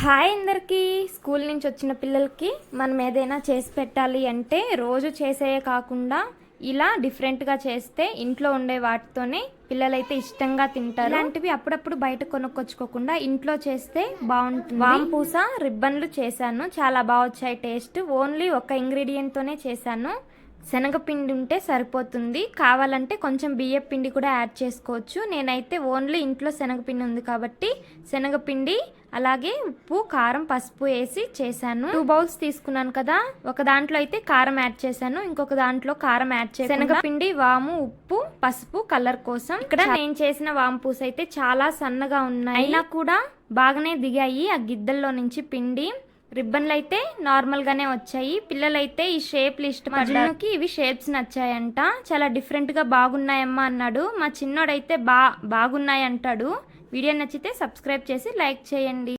Hi అందరికీ. School నుంచి వచ్చిన పిల్లలకి మనం ఏదైనా చేసి పెట్టాలి అంటే రోజు చేసేయే కాకుండా ఇలా డిఫరెంట్గా చేస్తే ఇంట్లో ఉండే వాటితోనే పిల్లలైతే ఇష్టంగా తింటారు. ఇలాంటివి అప్పుడప్పుడు బయట కొనుక్కొచ్చుకోకుండా ఇంట్లో చేస్తే బాగుంటుంది. వాంపూస రిబ్బన్లు చేశాను, చాలా బాగా వచ్చాయి టేస్ట్. ఓన్లీ ఒక ఇంగ్రీడియంట్తోనే చేశాను. శనగపిండి ఉంటే సరిపోతుంది, కావాలంటే కొంచెం బియ్యం పిండి కూడా యాడ్ చేసుకోవచ్చు. నేనైతే ఓన్లీ ఇంట్లో శనగపిండి ఉంది కాబట్టి శనగపిండి అలాగే ఉప్పు, కారం, పసుపు వేసి చేశాను. 2 బౌల్స్ తీసుకున్నాను కదా, ఒక దాంట్లో అయితే కారం యాడ్ చేశాను, ఇంకొక దాంట్లో కారం యాడ్ చేశాను. శనగపిండి, వాము, ఉప్పు, పసుపు కలర్ కోసం. ఇక్కడ నేను చేసిన వాంపూస అయితే చాలా సన్నగా ఉన్నాయి, అయినా కూడా బాగానే దిగాయి ఆ గిద్దల్లో నుంచి పిండి. రిబ్బన్లు అయితే నార్మల్ గానే వచ్చాయి. పిల్లలైతే ఈ షేప్లు ఇష్టపడ్డారు. ఇవి షేప్స్ నచ్చాయంట, చాలా డిఫరెంట్ గా బాగున్నాయమ్మా అన్నాడు. మా చిన్నోడైతే బాగున్నాయి అంటాడు. వీడియో నచ్చితే సబ్స్క్రైబ్ చేసి లైక్ చేయండి.